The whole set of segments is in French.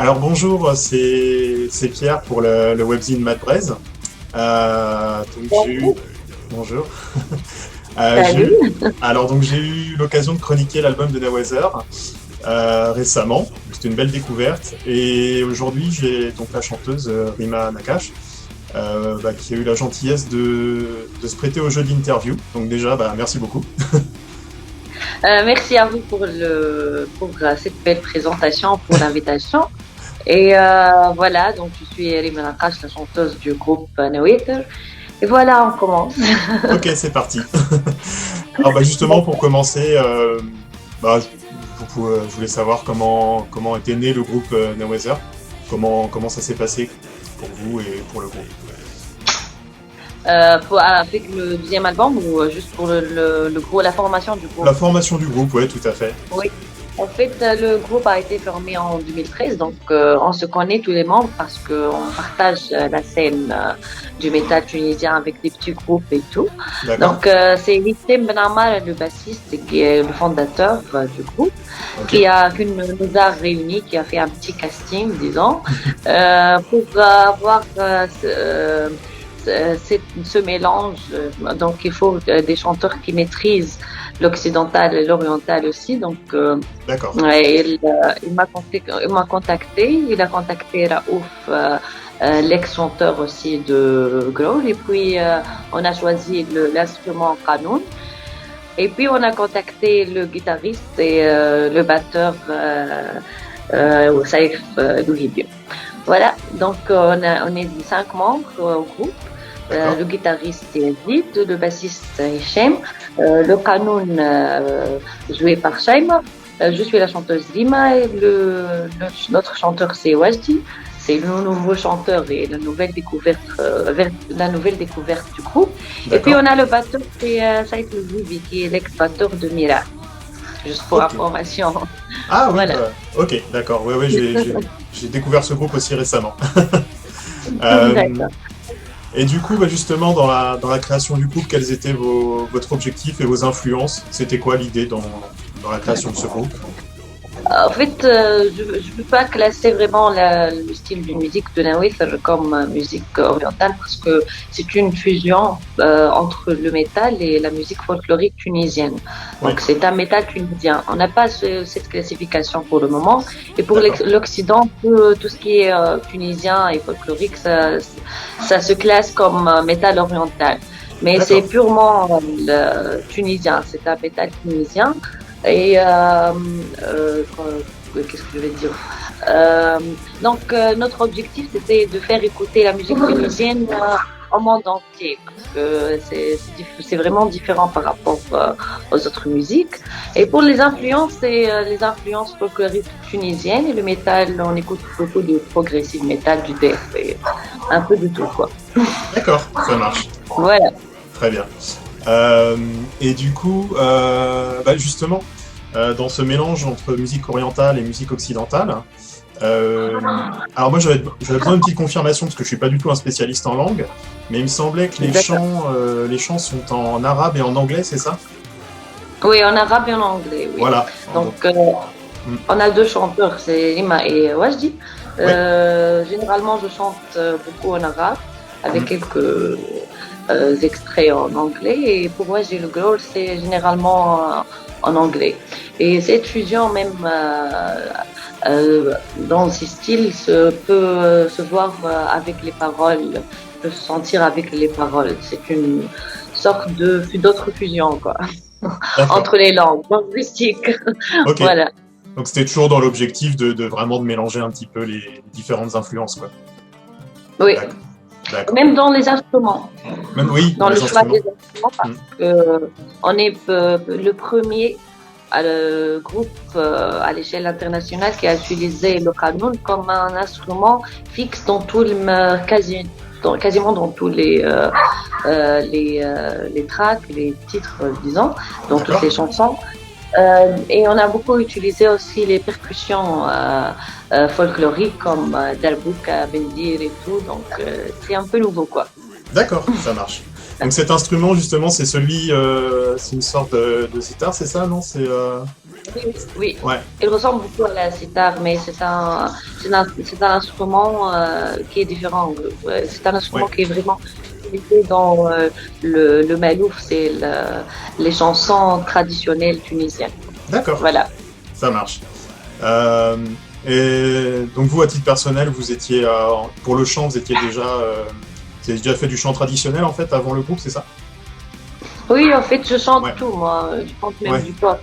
Alors bonjour, c'est Pierre pour le webzine MadBraise. Donc j'ai eu bonjour. J'ai eu Salut. alors donc j'ai eu l'occasion de chroniquer l'album de Nawazer récemment. C'était une belle découverte et aujourd'hui j'ai donc la chanteuse Rima Nakash qui a eu la gentillesse de se prêter au jeu d'interview. Donc déjà merci beaucoup. Merci à vous pour cette belle présentation, pour l'invitation. Et voilà, donc je suis Rima Nakash, la chanteuse du groupe Nawater. Et voilà, on commence. Ok, c'est parti. Alors justement pour commencer, bah, je, je voulais savoir comment était né le groupe Nawezer, comment ça s'est passé pour vous et pour le groupe. Avec le deuxième album ou juste pour le groupe, la formation du groupe? La formation du groupe, ouais, tout à fait. Oui. En fait, le groupe a été formé en 2013, donc on se connaît tous les membres parce qu'on partage la scène du métal tunisien avec des petits groupes et tout. D'accord. Donc c'est Wissem Benamar, le bassiste, qui est le fondateur du groupe, Ok. qui nous a réunis, qui a fait un petit casting, disons, pour avoir ce mélange. Donc il faut des chanteurs qui maîtrisent l'occidental et l'oriental aussi. Donc D'accord. ouais, il m'a contacté, il a contacté Raouf, l'ex-chanteur aussi de Growl, et puis on a choisi l'instrument Qanoun. Et puis on a contacté le guitariste et le batteur Saïf Louhibi. Voilà, donc on est 5 membres au groupe. D'accord. Le guitariste c'est Yazid, le bassiste Hichem, le Qanoun joué par Shaima, je suis la chanteuse Lima et notre chanteur c'est Wajdi. C'est le nouveau chanteur et la nouvelle découverte du groupe. Et puis D'accord. on a le batteur, c'est Saïd Louhibi, qui est l'ex-batteur de Mira. Juste pour Ok. information. Ah oui, Voilà. ok, d'accord. Ouais, ouais, j'ai découvert ce groupe aussi récemment. Euh, D'accord. et du coup, justement, dans la création du groupe, quels étaient votre objectif et vos influences? C'était quoi l'idée dans la création de ce groupe? En fait, je ne peux pas classer vraiment le style de musique de Nawif comme musique orientale parce que c'est une fusion entre le métal et la musique folklorique tunisienne. Oui, Donc c'est un métal tunisien. On n'a pas cette classification pour le moment. Et pour d'accord. l'Occident, tout ce qui est tunisien et folklorique, ça se classe comme métal oriental. Mais c'est D'accord. purement tunisien. C'est un métal tunisien. Et qu'est-ce que je vais dire donc notre objectif c'était de faire écouter la musique tunisienne au monde entier parce que c'est vraiment différent par rapport aux autres musiques. Et pour les influences, c'est les influences folkloriques tunisiennes et le métal. On écoute beaucoup de progressive metal, du death et un peu de tout quoi. D'accord, ça marche. Voilà. Très bien. Et du coup, justement, dans ce mélange entre musique orientale et musique occidentale, euh, alors moi j'avais besoin d'une petite confirmation parce que je suis pas du tout un spécialiste en langue, mais il me semblait que D'accord. les chants sont en arabe et en anglais, c'est ça? Oui, en arabe et en anglais, oui. Voilà. Donc, Hmm. on a deux chanteurs, c'est Rima et Wajdi. Oui. Généralement, je chante beaucoup en arabe, avec Hmm. quelques extraits en anglais. Et pour Wajdi le Growl, c'est généralement en anglais. Et cette fusion, même dans ces styles, peut se voir avec les paroles, peut se sentir avec les paroles. C'est une sorte d'autre fusion, quoi, D'accord. entre les langues linguistiques. Ok. Voilà. Donc c'était toujours dans l'objectif de vraiment de mélanger un petit peu les différentes influences, quoi. Oui. D'accord. D'accord. Même dans les instruments, Même oui, dans dans le les choix instruments. des instruments, Hmm. parce que on est le premier groupe à l'échelle internationale qui a utilisé le qanun comme un instrument fixe dans quasiment dans tous les tracks, les titres, disons, dans toutes D'accord. les chansons. Et on a beaucoup utilisé aussi les percussions folkloriques comme Darbouka, Bendir et tout. Donc c'est un peu nouveau quoi. D'accord, ça marche. Donc cet instrument, justement, c'est c'est une sorte de sitar, c'est ça, non? Oui, oui. Ouais, Il ressemble beaucoup à la sitar, mais c'est un instrument qui est différent. Ouais, c'est un instrument ouais, qui est vraiment utilisé dans le malouf, c'est les chansons traditionnelles tunisiennes. d'accord, Voilà. ça marche. Euh, et donc vous, à titre personnel, pour le chant, vous avez déjà fait du chant traditionnel en fait avant le groupe, c'est ça? Oui, en fait, je chante Ouais, tout, moi. Je chante même ouais, du pop.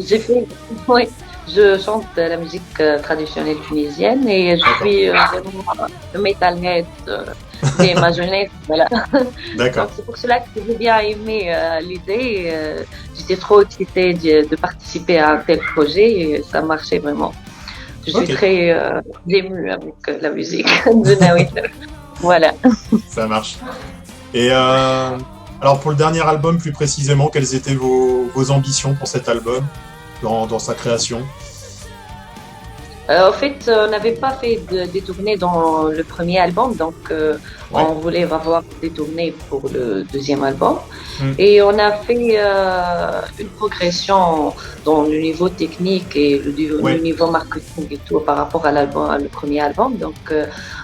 J'ai fait, oui, je chante la musique traditionnelle tunisienne et je d'accord, suis vraiment le metalhead dès ma jeunesse. Voilà. Donc, d'accord. c'est pour cela que j'ai bien aimé l'idée. J'étais trop excitée de participer à un tel projet et ça marchait vraiment. Je suis Ok, très émue avec la musique de Nawita. Voilà. ça marche. Et alors pour le dernier album plus précisément, quelles étaient vos ambitions pour cet album dans sa création? En fait, on n'avait pas fait des tournées dans le premier album, donc Ouais. on voulait avoir des tournées pour le deuxième album. Hmm. Et on a fait une progression dans le niveau technique et le Ouais. niveau marketing et tout par rapport à le premier album. Donc,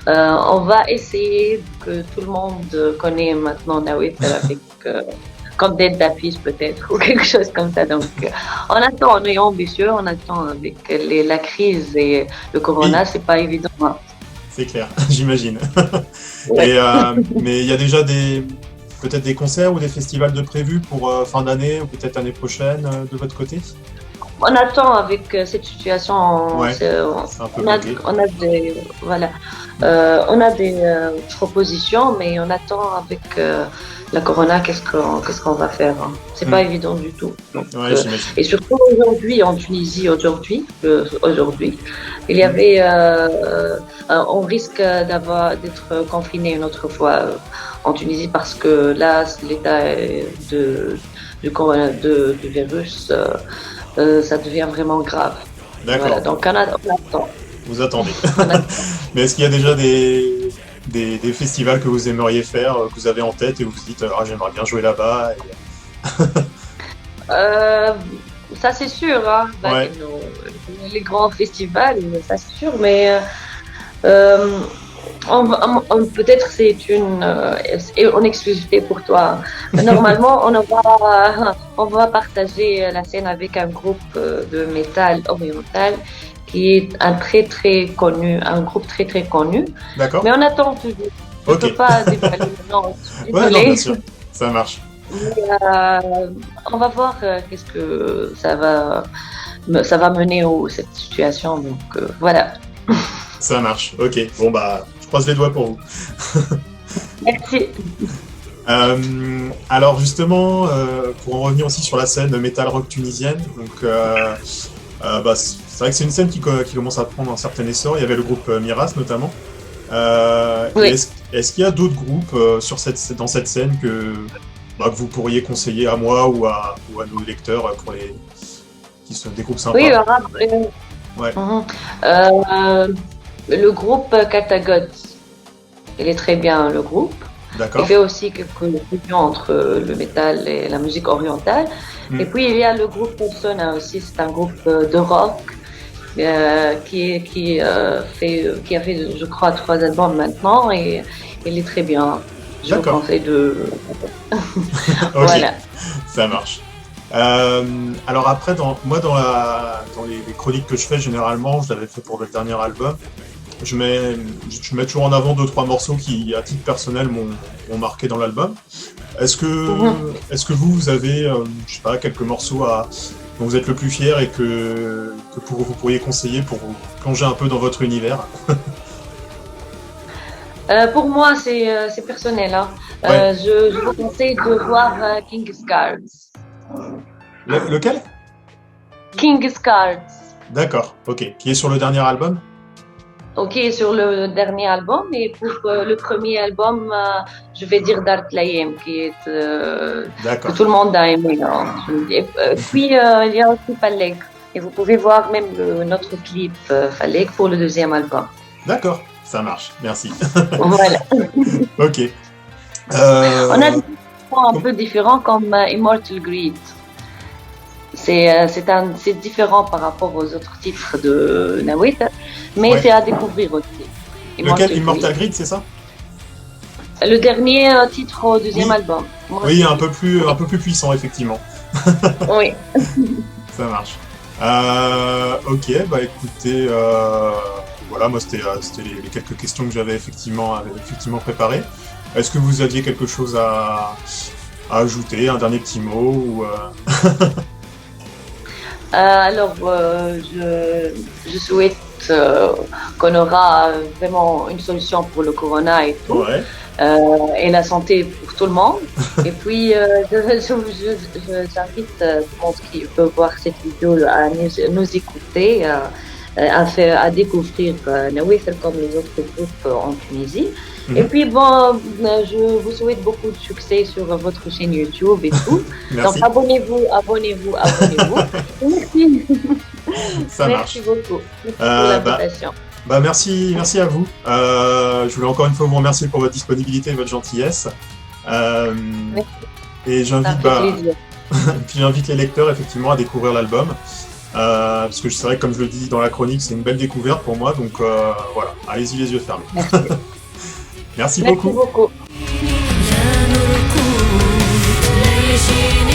on va essayer que tout le monde connaît maintenant Nawit avec comme tête d'affiche peut-être ou quelque chose comme ça. Donc, on attend, on est ambitieux, on attend avec la crise et le Oui, corona, c'est pas évident, hein. c'est clair, j'imagine. Ouais. Et mais il y a déjà peut-être des concerts ou des festivals de prévus pour fin d'année ou peut-être l'année prochaine de votre côté? On attend avec cette situation, Ouais, c'est un peu bloqué. on a des, voilà, on a des propositions, mais on attend avec la corona, qu'est-ce qu'on va faire, hein. C'est pas Hmm. évident du tout. Donc, Ouais, j'imagine. et surtout aujourd'hui en Tunisie, aujourd'hui, il y Hmm. avait, on risque d'être confiné une autre fois en Tunisie parce que là, l'état du virus. Ça devient vraiment grave. Voilà, D'accord, donc on attend. vous attendez. On attend. Mais est-ce qu'il y a déjà des festivals que vous aimeriez faire, que vous avez en tête et vous vous dites ah, j'aimerais bien jouer là-bas Euh, Ça c'est sûr, hein. Ouais, Les grands festivals, ça c'est sûr, mais euh, peut-être c'est une exclusivité pour toi. Normalement, on va partager la scène avec un groupe de métal oriental qui est un groupe très très connu. d'accord. Mais on attend toujours. Je Ok. peux pas dévoiler le nom, je suis Ouais, non, bien désolée. sûr, ça marche. Mais, on va voir qu'est-ce que ça va mener cette situation. Donc voilà. Ça marche. Ok. Bon bah, je croise les doigts pour vous. Merci. Alors justement, pour en revenir aussi sur la scène metal rock tunisienne, donc bah, c'est vrai que c'est une scène qui commence à prendre un certain essor. Il y avait le groupe Miras notamment. Et Oui. est-ce qu'il y a d'autres groupes dans cette scène que vous pourriez conseiller à moi ou à nos lecteurs qui sont des groupes Oui, sympas? Ouais, mhm. Euh, le groupe Katagod, il est très bien le groupe. Il d'accord. fait aussi quelques fusions entre le métal et la musique orientale. Et Hmm, puis il y a le groupe Persona aussi, c'est un groupe de rock qui a fait, je crois, 3 albums maintenant et il est très bien. Je vous d'accord. conseille de. Ok, Voilà. ça marche. Alors après, dans les chroniques que je fais généralement, je l'avais fait pour le dernier album, je mets, je mets toujours en avant deux, trois morceaux qui, à titre personnel, m'ont marqué dans l'album. Mhm. Est-ce que vous avez, je sais pas, quelques morceaux dont vous êtes le plus fier et vous pourriez conseiller pour vous plonger un peu dans votre univers? Pour moi, c'est personnel, hein. Ouais. Je vous conseille de voir King's Cards. Lequel? King's Cards. D'accord, ok. Qui est sur le dernier album? Ok, sur le dernier album, et pour le premier album, je vais dire Dark Layem, que D'accord, tout le monde a aimé, hein. Et, puis, il y a aussi Falek. Et vous pouvez voir même notre clip Falek pour le deuxième album. d'accord, ça marche, merci. Voilà. Ok. On a des Euh, titres un peu différents comme Immortal Greed. C'est différent par rapport aux autres titres de Nawit, mais ouais. c'est à découvrir aussi. Lequel? Immortal Greed. Immortal Grid, c'est ça? Le dernier titre au deuxième Oui, album. oui, Immortal Greed. un Oui. peu plus puissant, effectivement. Oui. Ça marche. Ok, bah écoutez, voilà, moi c'était les quelques questions que j'avais effectivement préparées. Est-ce que vous aviez quelque chose à ajouter, un dernier petit mot ou Alors, je souhaite qu'on aura vraiment une solution pour le corona et tout, Ouais, et la santé pour tout le monde. Et puis, j'invite tout le monde qui veut voir cette vidéo à nous écouter, à découvrir Nawifel comme les autres groupes en Tunisie. Et mhm, puis, bon, je vous souhaite beaucoup de succès sur votre chaîne YouTube et tout. Donc, merci, abonnez-vous, abonnez-vous, abonnez-vous. Merci. ça Merci marche. beaucoup. Merci pour Euh, bah, l'invitation. merci à vous. Je voulais encore une fois vous remercier pour votre disponibilité et votre gentillesse. Euh, Merci, et ça me j'invite fait bah, plaisir. puis j'invite les lecteurs effectivement à découvrir l'album. Parce que c'est vrai que comme je le dis dans la chronique, c'est une belle découverte pour moi, donc voilà, allez-y les yeux fermés. Merci. Merci Merci beaucoup. beaucoup. جانوا الكون لا يجينا